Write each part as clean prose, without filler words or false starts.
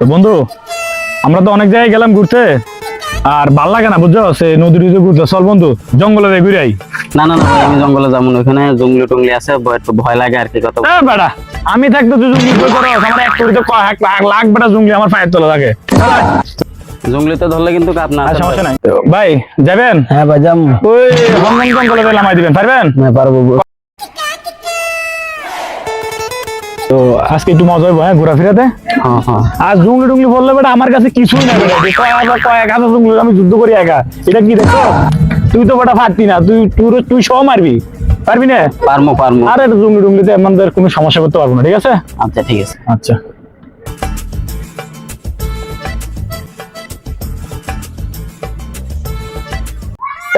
তো বন্ধু, আমরা তো অনেক জায়গায় গেলাম ঘুরতে, আর ভাল লাগে না বুঝছো, সে নদী টদী ঘুরতে। চল বন্ধু, জঙ্গলে যাই ঘুরাই। না না না ভাই, আমি জঙ্গলে যাবো না, ওখানে জঙ্গলি টঙ্গলি আছে, একটু ভয় লাগে আর কি। কত বেটা, আমি থাকতে তুই জঙ্গলি কই করো? আমার এক কোটি তো লাখ বেটা জঙ্গলি আমার পায়ের তলা থাকে। জঙ্গলিতে ধরলে কিন্তু আপনার সমস্যা নাই ভাই, যাবেন? হ্যাঁ ভাই যাম। ওই হনমন জঙ্গলে গেলে আমায় দিবেন, পারবেন? হ্যাঁ পারবো। তো আজকে একটু মজা হইব, হ্যাঁ, ঘোরাফেরাতে। হ্যাঁ হ্যাঁ। আর জঙ্গলি টঙ্গলি বললে বেটা আমার কাছে কিছুই না বেটা, কয়েক হাজার জঙ্গলি আমি যুদ্ধ করি একা। এটা কি দেখো, তুই তো বেটা পারতি না, তুই সহ মারবি, পারবি না? পারমো পারমো। আর এটা জঙ্গলি টঙ্গলিতে আমাদের কোনো সমস্যা করতে পারবো না, ঠিক আছে? আচ্ছা ঠিক আছে। আচ্ছা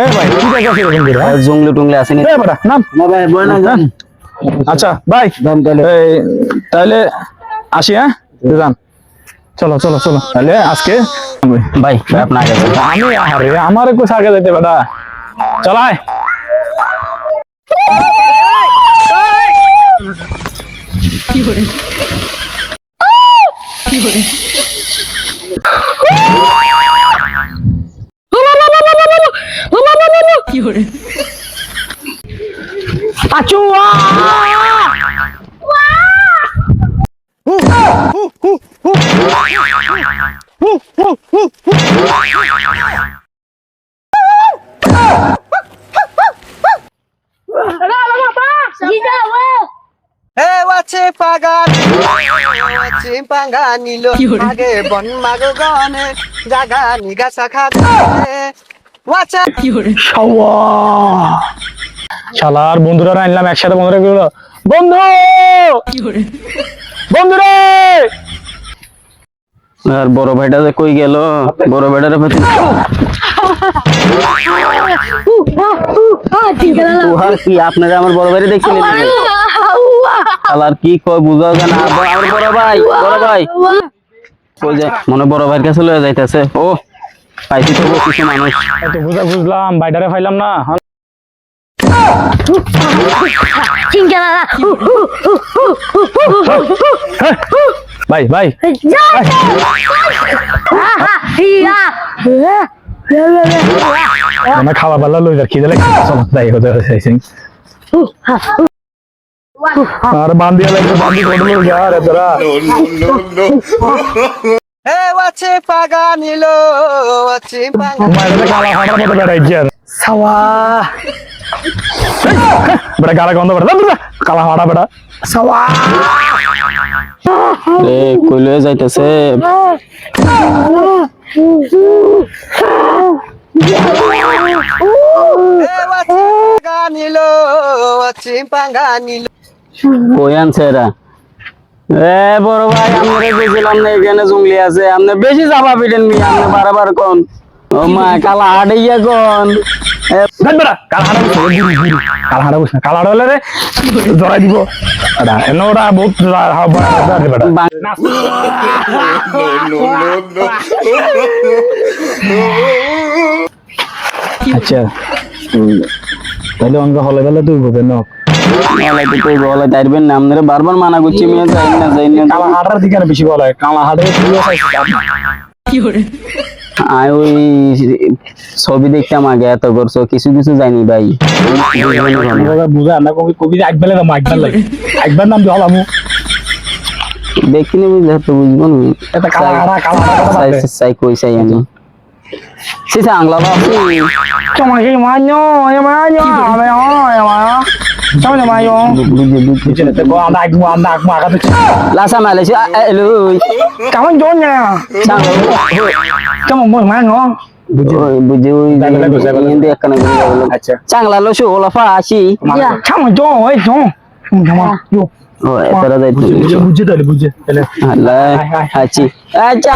এ ভাই, কি দেখছিস এরকম করে? জঙ্গলি টঙ্গলি আসেনি। এ বেটা নাম। না ভাই বয় না যান। আচ্ছা ভাই, তাহলে আসি, হ্যাঁ যান। চলো চলো চলো তাহলে আজকে। ভাই আপনি আগে যান। আমি আরে আমার একটু আগে যাইতে বেটা, চলায়। আগে বন মাগো গনে জাগা নিগা শাখা শালার বন্ধুরা আনলাম একসাথে, বন্ধুরা গেল, বন্ধু বন্ধুরে। আর বড় ভাইটা যে কই গেল? বড় ভাইটার প্রতি তুহার কি আপনারা আমার বড় ভাইরে দেখছিলেন? আর কি কয় বুঝা যায় না। আমার বড় ভাই কই যায়? মনে বড় ভাইয়ের কাছে লয়ে যাইতেছে। ও পাইছি তো কিছু মানুষ। এত বুঝলাম, বাইটারে ফাইলাম না। ভাই ভাই মানে খাওয়া পাল্লা লই যা, খিদে লাগে। চলো যাই হতে চাইছি। আর বান্দিয়া লাগবে, বান্দি কোডলো যা রে তোরা। হে ওয়াছে পাগা নিলো ওয়াছে পাগা মাইরে কালা হাড়ার মতো বেড়াইছি আর সাওয়া বেটা গালা গন্ধ বেটা, কালা হাড়া বেটা সাওয়া এ কই লয়ে যাইতেছে? হে ওয়াছে পাগা নিলো ওয়াছে পাগা নিলো। কই আনছে এরা? এ বড় ভাই, আমরা বুঝলাম না এখানে জঙ্গলি আছে। আপনি বেশি চাপা পিটেন মি, আপনি বারবার কোন ও মা কালা হাড়াইয়া কোন বেটা কালা হাড়া বসে গুরু কালা হাড়া বসে, কালা হাড়া হলে রে জড়াই দিব বেটা। এনে ওরা বহুত বেটা। আচ্ছা তাহলে অন্য হলে গেলে তুই বলবেন না আপনারা বারবার মানা করছি মেয়ে যাই না। কালা হাড়ার দিকে আর বেশি বলা হয়, কালা হাড়ে ওই ছবি দেখতাম আগে, এত করছো কিছু কিছু জানি ভাই। বুঝা না কবি কবি একবার নাম একবার নাম দিয়ে হলাম দেখিনি, বুঝলে তো বুঝবো না। এটা কালা হাড়া চাই কই চাই আমি সিসা আংলা বাসি চমাকে মাño মাño চমাকে মাño বুঝে না তো আন্দাক মাগা তো লাসা মালয়েশিয়া এলুই কেমন জোনে কেমন মাño বুঝে ওই হিন্দি একখানা বলে। আচ্ছা চাংলা লসু ওলাফা আসি কেমন জো ওই জো কেমন জো ও এতরা যাই বুঝে তাহলে আল্লাহ আছি আচ্ছা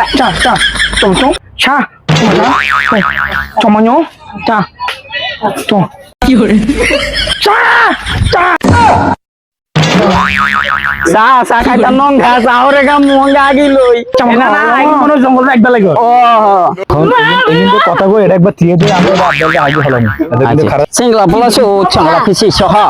চা চম চা চমাño চা চম কি হরে চা চা সা খাইতাম নং ঘা সাহরে গা মুঙ্গা গিলই না না মনে জঙ্গল একবার লাগবে। ও কিন্তু কথা কই এটা একবার থিয়ে দিয়ে আমরা আপনাকে আগে হলাম কিন্তু খারাপ সিংলা বলাছো চাংলা পিছি সহা